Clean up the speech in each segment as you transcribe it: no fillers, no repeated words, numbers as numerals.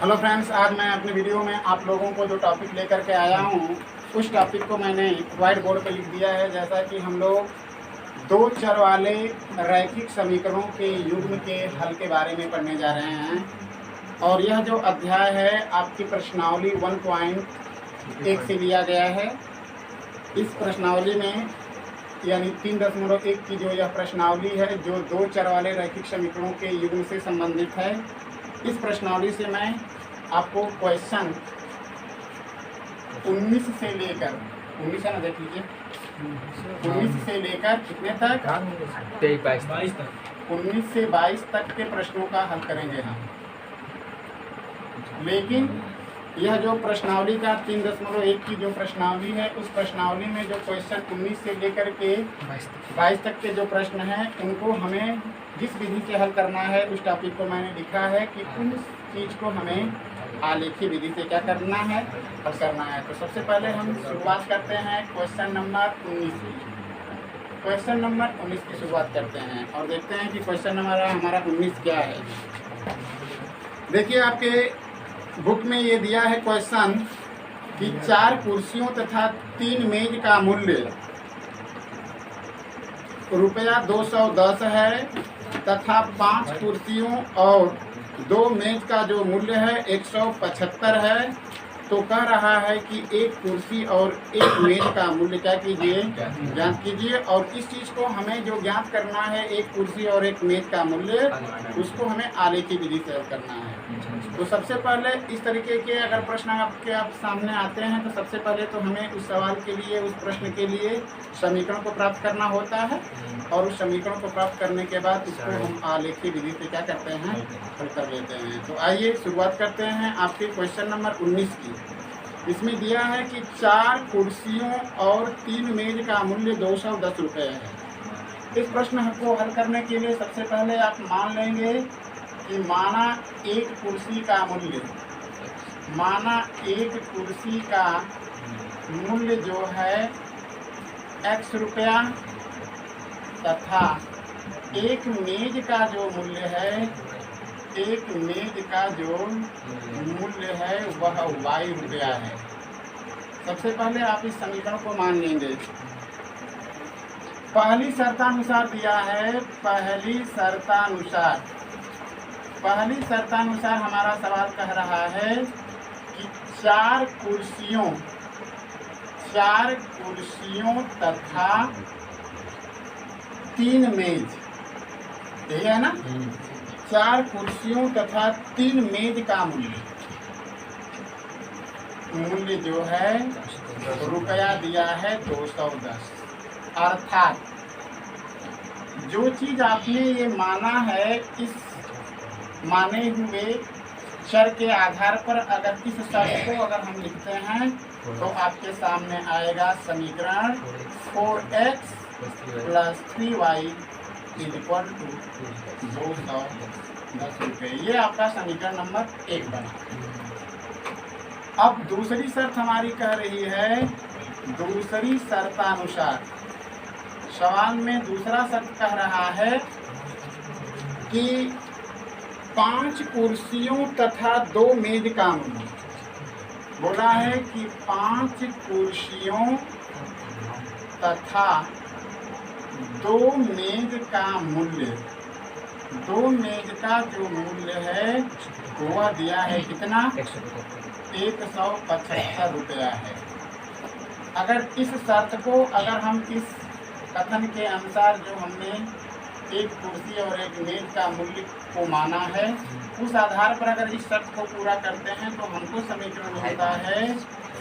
Hello friends, आज मैं अपने वीडियो में आप लोगों को जो टॉपिक लेकर के आया हूँ उस टॉपिक को मैंने व्हाइट बोर्ड पर लिख दिया है। जैसा कि हम लोग दो चर वाले रैखिक समीकरणों के युग्म के हल के बारे में पढ़ने जा रहे हैं। और यह जो अध्याय है आपकी प्रश्नावली 1.1 से लिया गया है। इस प्रश्नावली में यानी 3.1 की जो यह प्रश्नावली है जो दो चर वाले रैखिक समीकरणों के युग्म से संबंधित है। इस प्रश्नावली से मैं आपको क्वेश्चन 19 से लेकर 19 है ना, देख लीजिए 19 से लेकर कितने तक 22 तक 19 से 22 तक के प्रश्नों का हल करेंगे हम। लेकिन यह जो प्रश्नावली का 3.1 की जो प्रश्नावली है उस प्रश्नावली में जो क्वेश्चन 19 से लेकर के 22 तक के जो प्रश्न हैं उनको हमें जिस विधि से हल करना है उस टॉपिक को मैंने लिखा है कि उन चीज़ को हमें आलेखी विधि से क्या करना है, हल करना है। तो सबसे पहले हम शुरुआत करते हैं क्वेश्चन नंबर 19 की। क्वेश्चन नंबर 19 की शुरुआत करते हैं और देखते हैं कि क्वेश्चन नंबर हमारा 19 क्या है। देखिए आपके बुक में ये दिया है क्वेश्चन कि 4 कुर्सियों तथा 3 मेज का मूल्य रुपया 210 है तथा 5 कुर्सियों और 2 मेज का जो मूल्य है 175 है। तो कह रहा है कि एक कुर्सी और एक मेज का मूल्य क्या कीजिए, ज्ञात कीजिए। और इस चीज़ को हमें जो ज्ञात करना है एक कुर्सी और एक मेज का मूल्य, उसको हमें आलेखी विधि से हल करना है। तो सबसे पहले इस तरीके के अगर प्रश्न आप सामने आते हैं तो सबसे पहले तो हमें उस सवाल के लिए, उस प्रश्न के लिए समीकरण को प्राप्त करना होता है और उस समीकरण को प्राप्त करने के बाद उसको हम आलेखी विधि से क्या करते हैं, हल कर लेते हैं। तो आइए शुरुआत करते हैं आपके क्वेश्चन नंबर 19 की। इसमें दिया है कि 4 कुर्सियों और 3 मेज का मूल्य 210 रुपये है। इस प्रश्न को हल करने के लिए सबसे पहले आप मान लेंगे कि माना एक कुर्सी का मूल्य, माना एक कुर्सी का मूल्य जो है x रुपया तथा एक मेज का जो मूल्य है, एक मेज का जो मूल्य है वह y रुपया है। सबसे पहले आप इस समीकरण को मान लेंगे। पहली शर्तानुसार दिया है, पहली शर्तानुसार हमारा सवाल कह रहा है कि 4 कुर्सियों तथा 3 मेज, यही है ना, 4 कुर्सियों तथा 3 मेज का मूल्य जो है रुपया दिया है 210। अर्थात जो चीज़ आपने ये माना है इस माने हुए चर के आधार पर अगर इस शर्त को अगर हम लिखते हैं तो आपके सामने आएगा समीकरण 4x + 3y = 210 रुपये। ये आपका समीकरण नंबर 1 बना। अब दूसरी शर्त हमारी कह रही है, दूसरी शर्तानुसार सवाल में दूसरा शर्त कह रहा है कि 5 कुर्सियों तथा 2 मेज का मूल्य, बोला है कि 5 कुर्सियों तथा 2 मेज का मूल्य, 2 मेज का जो मूल्य है वह दिया है कितना, 175 रुपया है। अगर इस शर्त को अगर हम इस कथन के अनुसार जो हमने एक कुर्सी और एक मेज का मूल्य को माना है उस आधार पर अगर इस शर्त को पूरा करते हैं तो हमको समीकरण मिलता है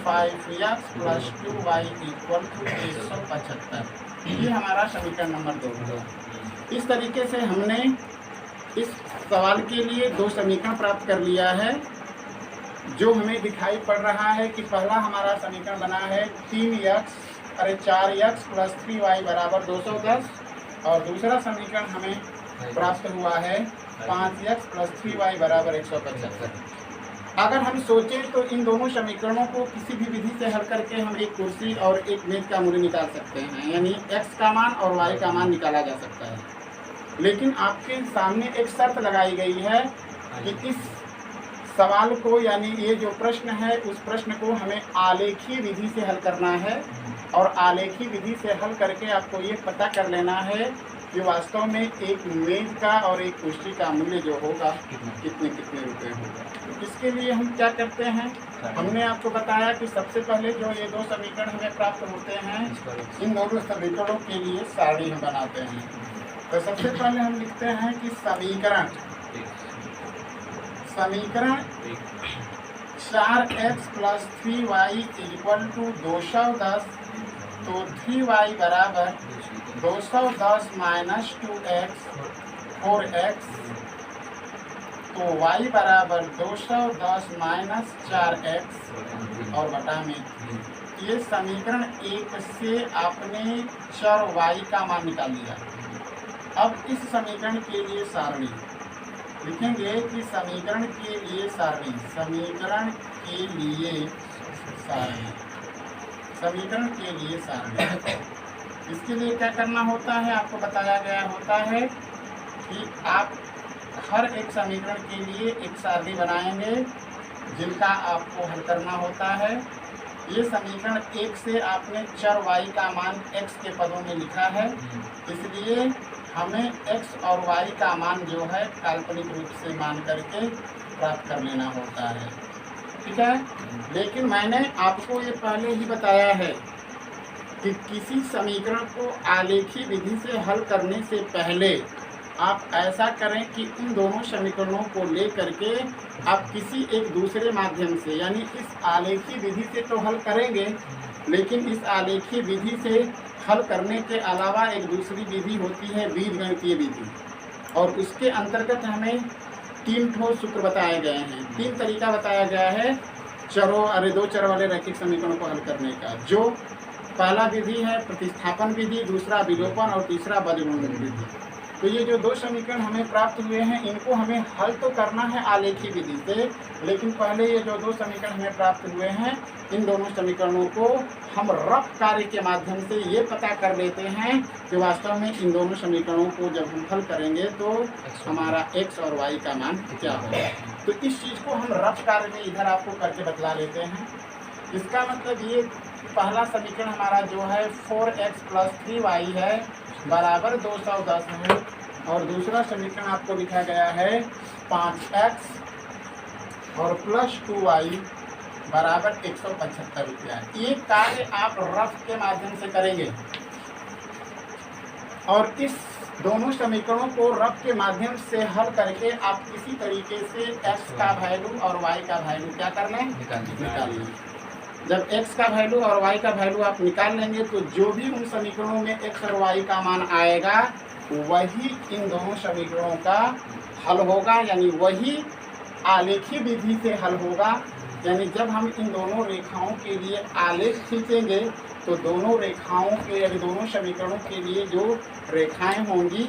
5x + 2y = 175। ये हमारा समीकरण नंबर 2 है। इस तरीके से हमने इस सवाल के लिए 2 समीकरण प्राप्त कर लिया है। जो हमें दिखाई पड़ रहा है कि पहला हमारा समीकरण बना है 4x + 3y = 210 और दूसरा समीकरण हमें प्राप्त हुआ है 5x + 3y = 175। अगर हम सोचें तो इन दोनों समीकरणों को किसी भी विधि से हल करके हम एक कुर्सी और एक मेज का मूल्य निकाल सकते हैं, यानी x का मान और y का मान निकाला जा सकता है। लेकिन आपके सामने एक शर्त लगाई गई है कि इस सवाल को यानी ये जो प्रश्न है उस प्रश्न को हमें आलेखीय विधि से हल करना है और आलेखीय विधि से हल करके आपको ये पता कर लेना है कि वास्तव में एक मेज का और एक कुर्सी का मूल्य जो होगा कितने कितने रुपए होगा। तो इसके लिए हम क्या करते हैं, हमने आपको बताया कि सबसे पहले जो ये दो समीकरण हमें प्राप्त होते हैं इन दोनों समीकरणों के लिए सारणी हम बनाते हैं। तो सबसे पहले हम लिखते हैं कि समीकरण 4x + 3y = 210। तो 3y बराबर 210 - 2x 4x। तो y बराबर 210 - 4x और बटा में। ये समीकरण 1 से आपने चर y का मान निकाल लिया। अब इस समीकरण के लिए सारणी लिखेंगे कि समीकरण के लिए सारणी इसके लिए क्या करना होता है, आपको बताया गया होता है कि आप हर एक समीकरण के लिए एक सारणी बनाएंगे जिनका आपको हल करना होता है। ये समीकरण 1 से आपने चर y का मान x के पदों में लिखा है, इसलिए हमें x और y का मान जो है काल्पनिक रूप से मान करके प्राप्त कर लेना होता है, ठीक है। लेकिन मैंने आपको ये पहले ही बताया है कि किसी समीकरण को आलेखीय विधि से हल करने से पहले आप ऐसा करें कि इन दोनों समीकरणों को लेकर के आप किसी एक दूसरे माध्यम से, यानी इस आलेखीय विधि से तो हल करेंगे, लेकिन इस आलेखीय विधि से हल करने के अलावा एक दूसरी विधि होती है बीजगणितीय विधि, और उसके अंतर्गत हमें 3 ठोस सूत्र बताए गए हैं, 3 तरीका बताया गया है दो चर वाले रैखिक समीकरणों को हल करने का। जो पहला विधि है प्रतिस्थापन विधि, दूसरा विलोपन और तीसरा बजगुणन विधि। तो ये जो 2 समीकरण हमें प्राप्त हुए हैं इनको हमें हल तो करना है आलेखीय विधि से, लेकिन पहले ये जो 2 समीकरण हमें प्राप्त हुए हैं इन दोनों समीकरणों को हम रफ कार्य के माध्यम से ये पता कर लेते हैं कि वास्तव में इन दोनों समीकरणों को जब हम हल करेंगे तो हमारा x और y का मान क्या होगा। तो इस चीज़ को हम रफ कार्य में इधर आपको करके बतला लेते हैं। इसका मतलब ये पहला समीकरण हमारा जो है 4x + 3y है बराबर 210 है, और दूसरा समीकरण आपको लिखा गया है 5x और +2y बराबर 175 रुपया। ये कार्य आप रफ के माध्यम से करेंगे और इस दोनों समीकरणों को रफ के माध्यम से हल करके आप किसी तरीके से x का वैल्यू और y का वैल्यू क्या कर लें, निकाल लें। जब x का वैल्यू और y का वैल्यू आप निकाल लेंगे तो जो भी उन समीकरणों में x और y का मान आएगा वही इन दोनों समीकरणों का हल होगा, यानी वही आलेखीय विधि से हल होगा। यानी जब हम इन दोनों रेखाओं के लिए आलेख खींचेंगे तो दोनों रेखाओं के यानी दोनों समीकरणों के लिए जो रेखाएं होंगी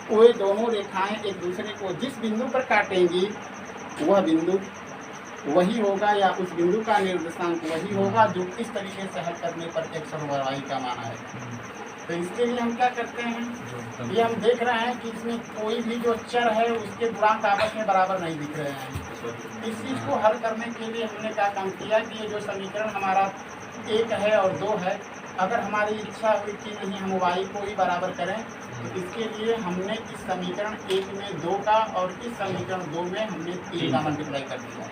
वो दोनों रेखाएं एक दूसरे को जिस बिंदु पर काटेंगी वह बिंदु वही होगा, या उस बिंदु का निर्देशांक वही होगा जो इस तरीके से हल करने पर x और y का मान आएगा। तो इसके लिए हम क्या करते हैं, ये हम देख रहे हैं कि इसमें कोई भी जो चर है उसके गुणांक आपस में बराबर नहीं दिख रहे हैं। इस चीज़ को हल करने के लिए हमने क्या काम किया कि ये जो समीकरण हमारा 1 है और 2 है, अगर हमारी इच्छा हुई कि नहीं हम y को ही बराबर करें तो इसके लिए हमने इस समीकरण 1 में 2 का और इस समीकरण 2 में हमने 3 का मल्टीप्लाई कर दिया।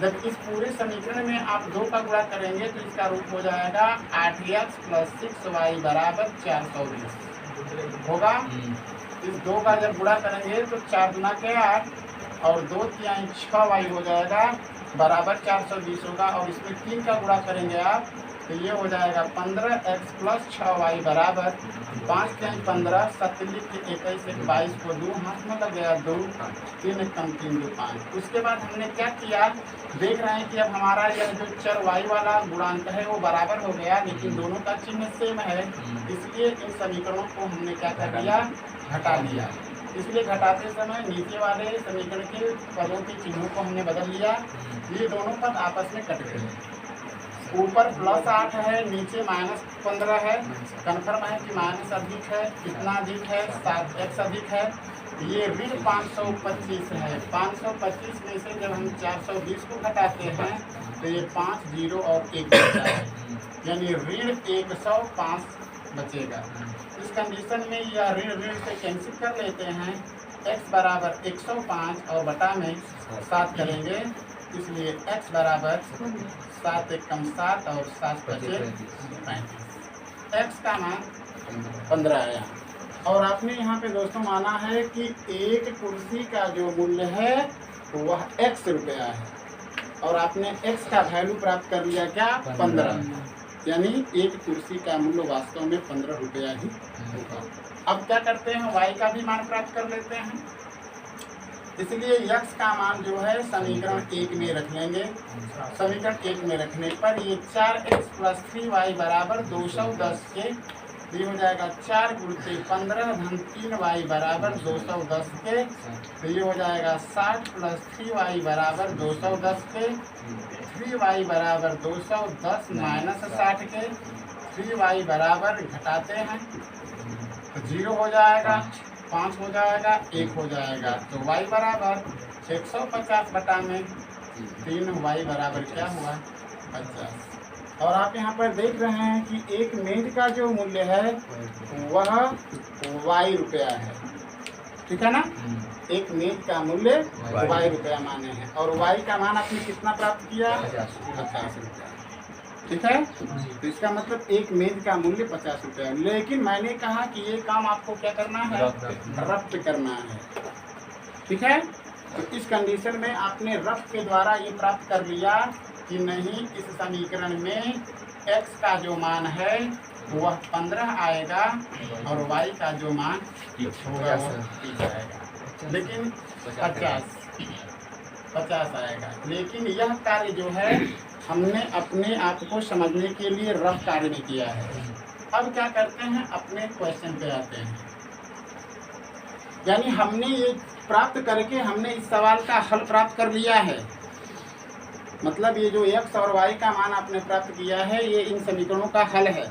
जब इस पूरे समीकरण में आप 2 का गुणा करेंगे तो इसका रूप हो जाएगा 8x + 6y बराबर 420 होगा। इस 2 का जब गुणा करेंगे तो 4 गुना के 8 और 2 तिहाई 6y हो जाएगा बराबर 420 होगा, और इसमें 3 का गुणा करेंगे आप तो ये हो जाएगा 15x + 6y बराबर 5 तिहाई 15 7 21 22 को 2 हाथ में लग गया 2 3 कम 3 2 5। उसके बाद हमने क्या किया, देख रहे हैं कि अब हमारा यह जो चर y वाला गुणांक है वो बराबर हो गया, लेकिन दोनों का चिन्ह सेम है, इसलिए इन समीकरणों को हमने क्या कर दिया, घटा दिया। इसलिए घटाते समय नीचे वाले समीकरण के पदों के चिन्हों को हमने बदल लिया, ये दोनों पद आपस में कट गए। ऊपर +8 है, नीचे -15 है, कन्फर्म है कि माइनस अधिक है, कितना अधिक है 7x अधिक है, ये ऋण 525 है। 525 में से जब हम 420 को घटाते हैं तो ये 5 जीरो और 1 बचता है, यानी ऋण 105 बचेगा। इस कंडीशन में यह ऋण ऋण से कैंसिल कर लेते हैं। x बराबर 105 और बटा में 7 करेंगे, इसलिए x बराबर 7 एकम 7 और 7 बचे 35। x का मान 15 है यहाँ। और आपने यहाँ पे दोस्तों माना है कि एक कुर्सी का जो मूल्य है वह x रुपया है, और आपने x का वैल्यू प्राप्त कर लिया क्या, 15, यानी एक कुर्सी का मूल्य वास्तव में 15 रुपया ही होगा। अब क्या करते हैं, y का भी मान प्राप्त कर लेते हैं, इसलिए x का मान जो है समीकरण 1 में रख लेंगे। समीकरण 1 में रखने पर ये 4x + 3y बराबर 210 के ये हो जाएगा 4 × 15 धन 3y बराबर 210 के, तो ये हो जाएगा 60 + 3y बराबर 210 के, 3y बराबर 210 - 60 के, 3y बराबर घटाते हैं तो 0 हो जाएगा, 5 हो जाएगा, 1 हो जाएगा, तो y बराबर 150 बटा में 3y बराबर क्या हुआ, 50। और आप यहाँ पर देख रहे हैं कि एक मेज का जो मूल्य है वह y रुपया है, ठीक है ना। एक मेज का मूल्य y रुपया माने हैं, और y का मान आपने कितना प्राप्त किया, 50 रुपया, ठीक है। तो इसका मतलब एक मेज का मूल्य 50 रुपया। लेकिन मैंने कहा कि ये काम आपको क्या करना है, रफ्त करना है, ठीक है। तो इस कंडीशन में आपने रफ्त के द्वारा ये प्राप्त कर लिया कि नहीं, इस समीकरण में x का जो मान है वह 15 आएगा और y का जो मान होगा वह 30 आएगा, लेकिन 50 आएगा। लेकिन यह कार्य जो है हमने अपने आप को समझने के लिए रफ कार्य में किया है। अब क्या करते हैं, अपने क्वेश्चन पे आते हैं, यानी हमने ये प्राप्त करके हमने इस सवाल का हल प्राप्त कर लिया है। मतलब ये जो x और y का मान आपने प्राप्त किया है ये इन समीकरणों का हल है,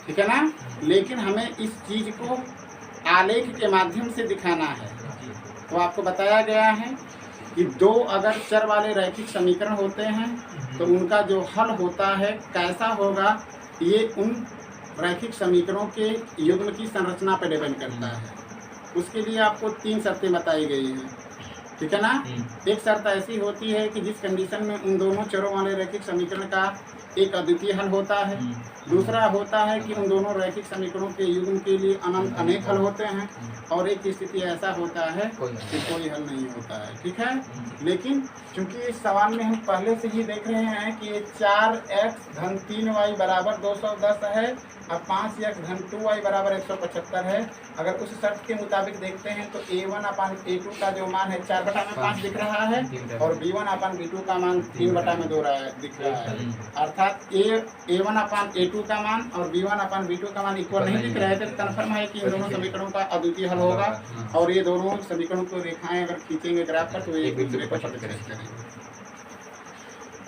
ठीक है ना। लेकिन हमें इस चीज को आलेख के माध्यम से दिखाना है। तो आपको बताया गया है कि दो अगर चर वाले रैखिक समीकरण होते हैं तो उनका जो हल होता है कैसा होगा, ये उन रैखिक समीकरणों के युग्म की संरचना पर डिपेंड करता है। उसके लिए आपको 3 शर्तें बताई गई हैं, ठीक है ना। एक शर्त ऐसी होती है कि जिस कंडीशन में उन दोनों चरों वाले रैखिक समीकरण का एक अद्वितीय हल होता है। दूसरा होता है कि उन दोनों रैखिक समीकरणों के युग्म के लिए अनंत अनेक हल होते हैं, और एक स्थिति ऐसा होता है कि कोई हल नहीं होता है, ठीक है। लेकिन चूंकि इस सवाल में हम पहले से ही देख रहे हैं कि ये 4x धन 3y बराबर 210 है और 5x धन 2y बराबर 175 है। अगर उस शर्त के मुताबिक देखते हैं तो a1/a2 का जो मान है 4/5 दिख रहा है, और b1/b2 का मान 3/2 दिख रहा है। अर्थात a1/a2 का मान और b1/b2 का मान इक्वल नहीं दिख रहे थे, तो कन्फर्म है कि इन दोनों समीकरणों का अद्वितीय हल होगा। और ये दोनों समीकरणों को रेखाएं अगर खींचेंगे ग्राफ पर तो एक दूसरे को प्रतिच्छेद करेंगे।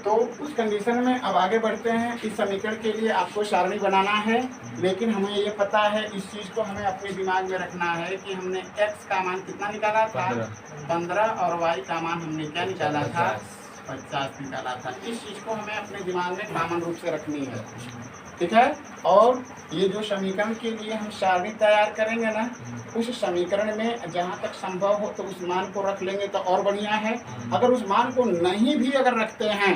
तो उस कंडीशन में अब आगे बढ़ते हैं। इस समीकरण के लिए आपको सारणी बनाना है, लेकिन हमें ये पता है, इस चीज़ को हमें अपने दिमाग में रखना है कि हमने x का मान कितना निकाला था, 15, और y का मान हमने क्या निकाला था, 50 निकाला था। इस चीज़ को हमें अपने दिमाग में कॉमन रूप से रखनी है, ठीक है। और ये जो समीकरण के लिए हम सारणी तैयार करेंगे ना, उस समीकरण में जहाँ तक संभव हो तो उस मान को रख लेंगे तो और बढ़िया है। अगर उस मान को नहीं भी अगर रखते हैं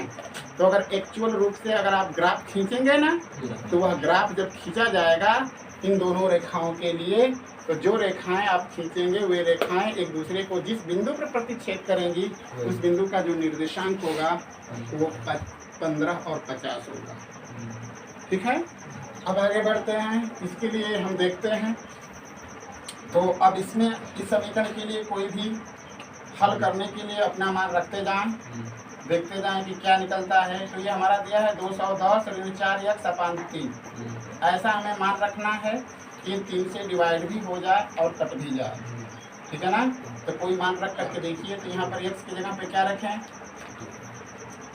तो अगर एक्चुअल रूप से अगर आप ग्राफ खींचेंगे ना, तो वह ग्राफ जब खींचा जाएगा इन दोनों रेखाओं के लिए, तो जो रेखाएं आप खींचेंगे वे रेखाएं एक दूसरे को जिस बिंदु पर प्रतिच्छेद करेंगी उस बिंदु का जो निर्देशांक होगा वो 15 और 50 होगा, ठीक है। अब आगे बढ़ते हैं। इसके लिए हम देखते हैं, तो अब इसमें इस समीकरण के लिए कोई भी हल करने के लिए अपना मान रखते जाएं, देखते जाएं कि क्या निकलता है। तो ये हमारा दिया है 210 ऋण 4x/3। ऐसा हमें मान रखना है कि 3 से डिवाइड भी हो जाए और कट भी जाए, ठीक है ना। तो कोई मान रख करके देखिए। तो यहाँ पर x की जगह पे क्या रखें,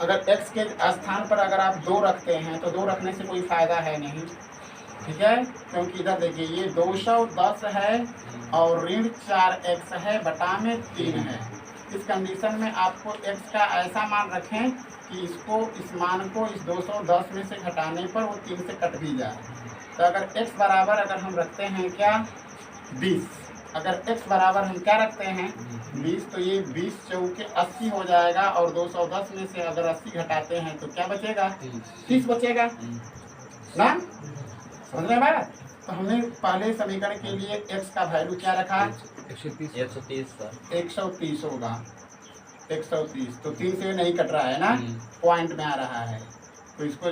अगर x के स्थान पर अगर आप 2 रखते हैं तो 2 रखने से कोई फ़ायदा है नहीं, ठीक है, क्योंकि इधर देखिए ये 210 है और ऋण 4x है बटा में 3 है। इस कंडीशन में आपको x का ऐसा मान रखें कि इस मान को इस 210 में से घटाने पर वो 3 से कट भी जाए। तो अगर x बराबर अगर हम रखते हैं क्या 20, अगर x बराबर हम क्या रखते हैं 20, तो ये 20 चौके 80 हो जाएगा और 210 में से अगर 80 घटाते हैं तो क्या बचेगा 30 बचेगा ना, समझ रहे हैं? तो हमने पहले समीकरण के लिए x का वैल्यू क्या रखा 130 होगा 130, तो 3 से नहीं कट रहा है ना, पॉइंट में आ रहा है, तो इसको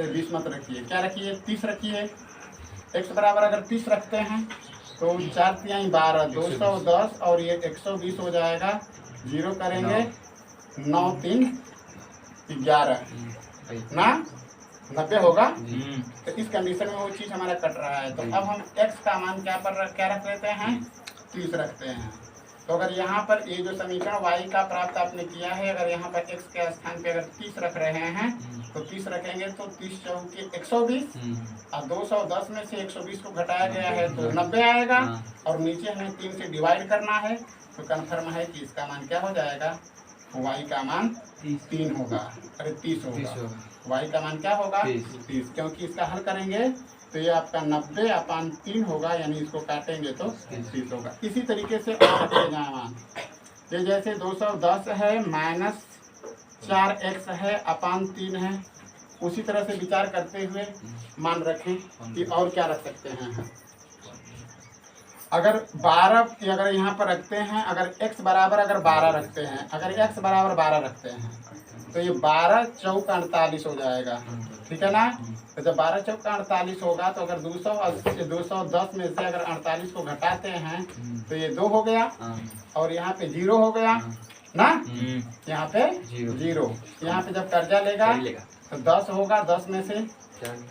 20 मत रखिए, क्या रखिए 30 रखिए। x बराबर अगर 30 रखते हैं तो 4 तिहाई 12 210 और ये 120 हो जाएगा, जीरो करेंगे 9 3 11 ना 90 होगा। तो इस कंडीशन में वो चीज़ हमारा कट रहा है, तो अब हम x का मान क्या रख लेते हैं 30 रखते हैं। तो अगर यहाँ पर ये जो समीकरण y का प्राप्त आपने किया है, अगर यहाँ पर x के स्थान पे अगर 30 रख रहे हैं तो 30 रखेंगे तो 30 चौके 120 और 210 में से 120 को घटाया गया है तो 90 आएगा और नीचे हमें 3 से डिवाइड करना है, तो कन्फर्म है कि इसका मान क्या हो जाएगा y का मान 3 होगा, अरे 30 होगा, y का मान क्या होगा 30, क्योंकि इसका हल करेंगे तो ये आपका 90/3 होगा, यानी इसको काटेंगे तो 30 होगा। इसी तरीके से और रखे जाए मान, ये जैसे 210 है माइनस 4x है अपान 3 है, उसी तरह से विचार करते हुए मान रखें कि और क्या रख सकते हैं। अगर 12 अगर यहाँ पर रखते हैं, अगर x बराबर अगर 12 रखते हैं, अगर x बराबर 12 रखते हैं तो ये 12 चौका 48 हो जाएगा, ठीक है ना। तो जब 12 चौका 48 होगा तो अगर 210 में से अगर 48 को घटाते हैं तो ये 2 हो गया और यहाँ पे 0 हो गया ना, यहाँ पे 0, यहाँ पे जब कर्जा लेगा तो 10 होगा, 10 में से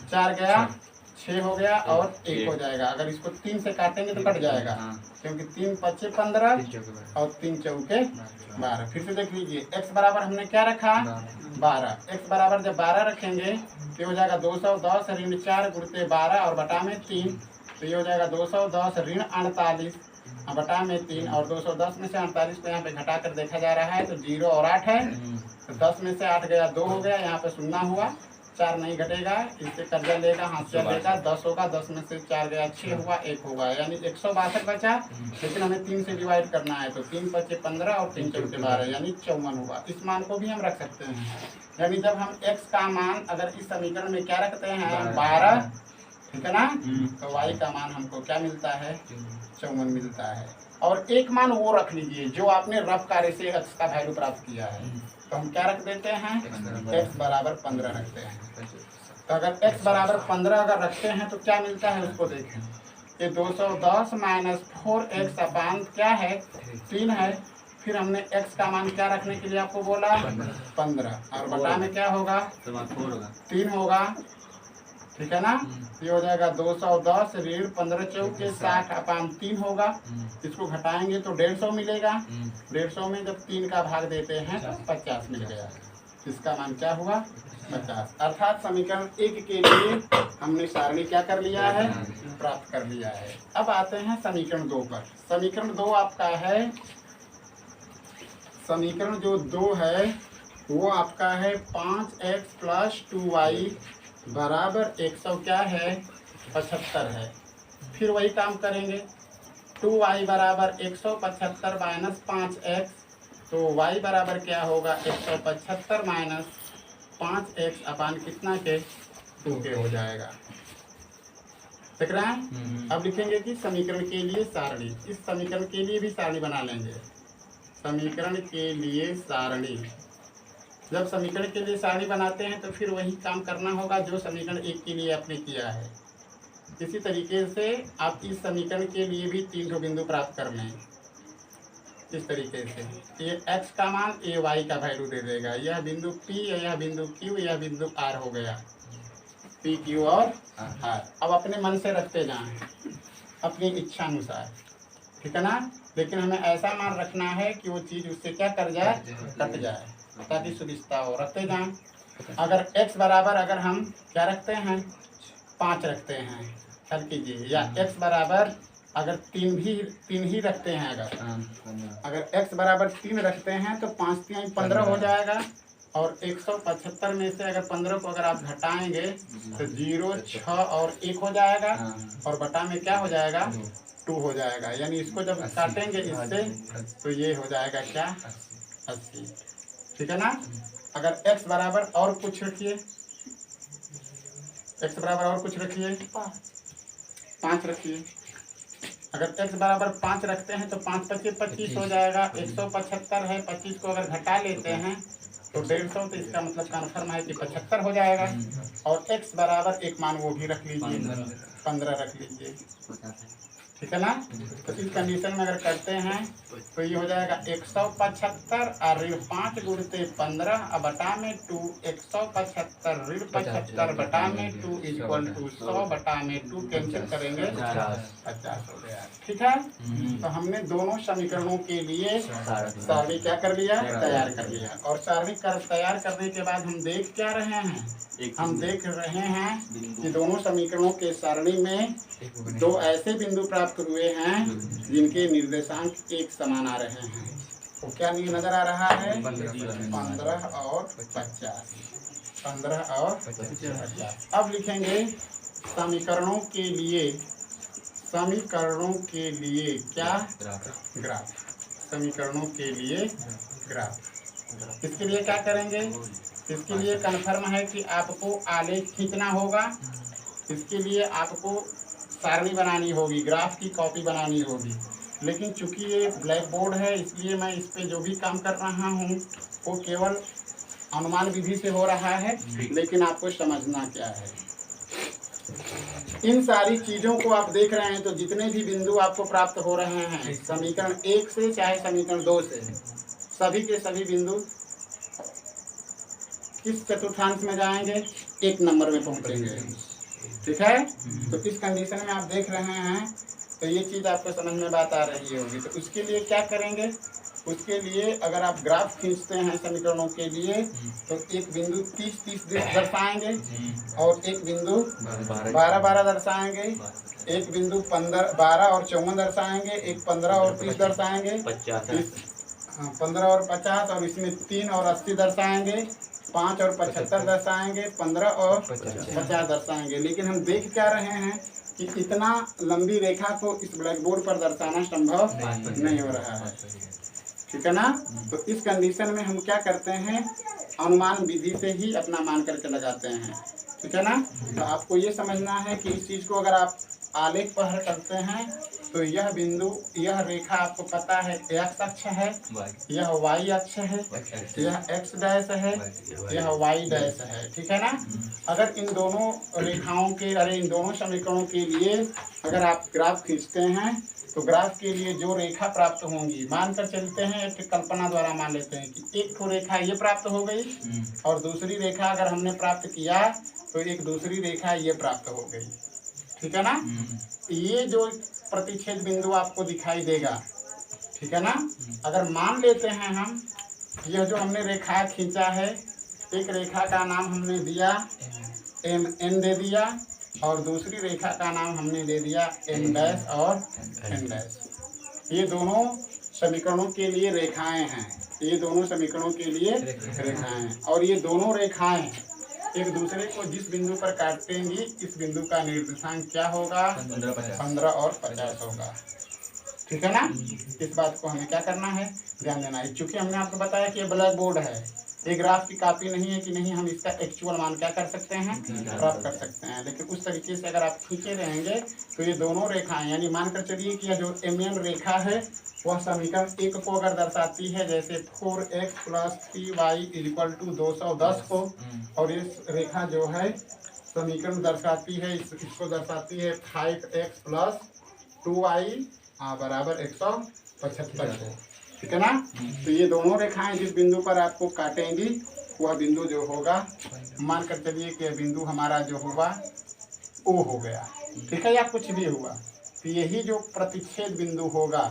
4 गया 6 हो गया और 1 हो जाएगा। अगर इसको 3 से काटेंगे तो कट जाएगा, क्योंकि 3 5 15 और 3 चौके 12। फिर से देख लीजिए x बराबर हमने क्या रखा 12, x बराबर जब 12 रखेंगे तो ये हो जाएगा 210 ऋण 4 गुणित 12 और बटा में 3, तो ये हो जाएगा 210 ऋण 48 बटा में 3 और 210 में से 48 को यहाँ पे घटा कर देखा जा रहा है तो 0 और 8 है, तो 10 में से 8 गया 2 हो गया, यहाँ पे 0 हुआ, 4 नहीं घटेगा, इससे कर्जा लेगा हाथ से लेगा 10 होगा, 10 में से 4 गया 6 हुआ 1 होगा, यानी 162 बचा, लेकिन हमें 3 से डिवाइड करना है तो 3 5 15 और 3 चौके 12 यानी 54 हुआ। इस मान को भी हम रख सकते हैं, यानी जब हम x का मान अगर इस समीकरण में क्या रखते हैं 12, ठीक है ना, तो y का मान हमको क्या मिलता है 54 मिलता है। और एक मान वो रख लीजिए जो आपने रफ कार्य से x का वैल्यू प्राप्त किया है, तो हम क्या रख देते हैं x बराबर 15 रखते हैं। तो अगर x बराबर 15 अगर रखते हैं तो क्या मिलता है उसको देखें, ये 210 माइनस 4x अपान क्या है 3 है, फिर हमने x का मान क्या रखने के लिए आपको बोला 15 और बटा में क्या होगा 3 होगा, ठीक है ना। ये हो जाएगा 210 ऋण 15 चौके 60 अपान 3 होगा, इसको घटाएंगे तो 150 मिलेगा, 150 में जब 3 का भाग देते हैं तो 50 मिल गया, इसका मान क्या हुआ 50। अर्थात समीकरण 1 के लिए हमने सारणी क्या कर लिया है प्राप्त कर लिया है। अब आते हैं समीकरण 2 पर। समीकरण 2 आपका है, समीकरण जो 2 है वो आपका है 5x प्लस 2y बराबर 100 क्या है 75 है। फिर वही काम करेंगे, 2y बराबर 175 माइनस 5x, तो y बराबर क्या होगा 175 माइनस 5x अपान कितना के 2 के हो जाएगा, देख रहे हैं। अब लिखेंगे कि समीकरण के लिए सारणी, इस समीकरण के लिए भी सारणी बना लेंगे, समीकरण के लिए सारणी। जब समीकरण के लिए सारणी बनाते हैं तो फिर वही काम करना होगा जो समीकरण 1 के लिए आपने किया है। इसी तरीके से आप इस समीकरण के लिए भी 3 बिंदु प्राप्त कर लें, इस तरीके से ये x का मान ये y का वैल्यू दे देगा, यह बिंदु P, यह बिंदु Q, यह बिंदु R हो गया, P, Q और R। अब अपने मन से रखते जाएं अपनी इच्छा अनुसार, ठीक है ना, लेकिन हमें ऐसा मान रखना है कि वो चीज़ उससे क्या कर जाए कट जाए, ताकि सुविधा हो, रखते जाएं। अगर x बराबर अगर हम क्या रखते हैं 5 रखते हैं ख्याल कीजिए, या x बराबर अगर तीन ही रखते हैं, अगर x बराबर 3 रखते हैं तो 5 3 15 हो जाएगा। और 175 में से अगर 15 को अगर आप घटाएंगे तो 0 6 और 1 हो जाएगा, और बटा में क्या हो जाएगा 2 हो जाएगा। यानी इसको जब काटेंगे इससे तो ये हो जाएगा क्या 80। ठीक है ना। अगर x बराबर और कुछ रखिए, x बराबर और कुछ रखिए 5 रखिए। अगर x बराबर 5 रखते हैं तो 5 25 25 हो जाएगा। 175 है, 25 को अगर घटा लेते हैं तो 150, तो इसका मतलब कन्फर्म है कि 75 हो जाएगा। और x बराबर एक मान वो भी रख लीजिए, 15 रख लीजिए। ठीक है ना। तो इस कंडीशन में अगर करते हैं तो ये हो जाएगा 175 और ऋण 5 गुणते 15 और बटा में 2, 175 ऋण 75 बटा में 2 इक्वल टू 100 बटा में 2 कैंसिल करेंगे 50 हो गया। ठीक है। तो हमने दोनों समीकरणों के लिए सारणी क्या कर लिया, तैयार कर लिया। और सारणी तैयार करने के बाद हम देख क्या रहे हैं, हम देख रहे हैं कि दोनों समीकरणों के सारणी में दो ऐसे बिंदु प्राप्त हुए हैं जिनके निर्देशांक एक समान आ रहे हैं। तो क्या नजर आ रहा है 15 और 50, 15 और 50। अब लिखेंगे समीकरणों के लिए, समीकरणों के लिए क्या ग्राफ, समीकरणों के लिए ग्राफ। इसके लिए क्या करेंगे, इसके लिए कन्फर्म है कि आपको आलेख खींचना होगा। इसके लिए आपको सारणी बनानी होगी, ग्राफ की कॉपी बनानी होगी। लेकिन चूंकि ये ब्लैक बोर्ड है इसलिए मैं इस पे जो भी काम कर रहा हूँ वो केवल अनुमान विधि से हो रहा है, लेकिन आपको समझना क्या है। इन सारी चीजों को आप देख रहे हैं तो जितने भी बिंदु आपको प्राप्त हो रहे हैं समीकरण 1 से चाहे समीकरण 2 से, सभी के सभी बिंदु किस चतुर्थांश में जाएंगे, 1 नंबर में पहुंचेंगे। ठीक है। तो इस कंडीशन में आप देख रहे हैं तो ये चीज आपको समझ में बात आ रही होगी। तो उसके लिए क्या करेंगे, उसके लिए अगर आप ग्राफ खींचते हैं समीकरणों के लिए तो एक बिंदु 30 दर्शाएंगे, और एक बिंदु 12 दर्शाएंगे, एक बिंदु 12 और 54 दर्शाएंगे, एक 15 और 30 दर्शाएंगे, 15 और 50, और इसमें 3 और 80 दर्शाएंगे, 5 और 75 दर्शाएंगे, 15 और 50 दर्शाएंगे। लेकिन हम देख क्या रहे हैं कि इतना लंबी रेखा को इस ब्लैक बोर्ड पर दर्शाना संभव नहीं हो रहा है। ठीक है ना। तो इस कंडीशन में हम क्या करते हैं, अनुमान विधि से ही अपना मान करके लगाते हैं। ठीक है ना। तो आपको ये समझना है कि इस चीज को अगर आप आलेख पर करते हैं तो यह बिंदु, यह रेखा आपको पता है x अक्ष है, यह y अक्ष है, यह x डैश है, यह y डैश है। ठीक है ना। अगर इन दोनों रेखाओं के, इन दोनों समीकरणों के लिए अगर आप ग्राफ खींचते हैं तो ग्राफ के लिए जो रेखा प्राप्त होंगी, मानकर चलते हैं एक कल्पना द्वारा मान लेते हैं कि एक तो रेखा ये प्राप्त हो गई और दूसरी रेखा अगर हमने प्राप्त किया तो एक दूसरी रेखा ये प्राप्त हो गई। ठीक है ना। ये जो प्रतिच्छेद बिंदु आपको दिखाई देगा, ठीक है ना। अगर मान लेते हैं हम, यह जो हमने रेखा खींचा है, एक रेखा का नाम हमने दिया एन दे दिया और दूसरी रेखा का नाम हमने दे दिया एन डैश और एन डैश। ये दोनों समीकरणों के लिए रेखाएं हैं, ये दोनों समीकरणों के लिए रेखाएं, और ये दोनों रेखाएं एक दूसरे को जिस बिंदु पर काटेंगी इस बिंदु का निर्देशांक क्या होगा, 15 और 50 होगा। ठीक है ना। इस बात को हमें क्या करना है, ध्यान देना है। चूंकि हमने आपको बताया कि ये ब्लैक बोर्ड है, ये ग्राफ की कॉपी नहीं है कि नहीं हम इसका एक्चुअल मान क्या कर सकते हैं, प्राप्त कर सकते हैं। लेकिन उस तरीके से अगर आप खींचे रहेंगे तो ये दोनों रेखाएं, यानी मानकर चलिए कि यह जो एम रेखा है वह समीकरण 1 को अगर दर्शाती है, जैसे 4x + 3y = 210 को, और इस रेखा जो है समीकरण दर्शाती है, इसको दर्शाती है 5x + 2y = 175 को। ठीक है ना। तो ये दोनों रेखाएं जिस बिंदु पर आपको काटेंगी वह बिंदु जो होगा, मानकर चलिए कि बिंदु हमारा जो होगा O हो गया। ठीक है, या कुछ भी हुआ, तो यही जो प्रतिच्छेद बिंदु होगा,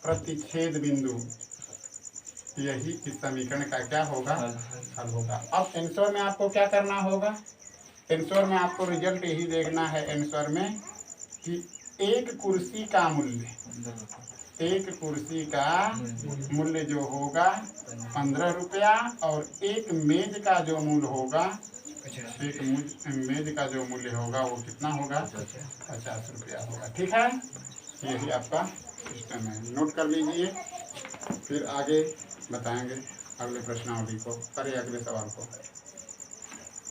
प्रतिच्छेद बिंदु, यही इस समीकरण का क्या होगा, हल होगा। अब आंसर में आपको क्या करना होगा, आंसर में आपको रिजल्ट यही देखना है। आंसर में कि एक कुर्सी का मूल्य, एक कुर्सी का मूल्य जो होगा 15 रुपया और एक मेज का जो मूल्य होगा, एक मेज का जो मूल्य होगा वो कितना होगा? 50 रुपया होगा। ठीक है, यही आपका सिस्टम है, नोट कर लीजिए। फिर आगे बताएंगे अगले प्रश्नावली को, अरे अगले सवाल को।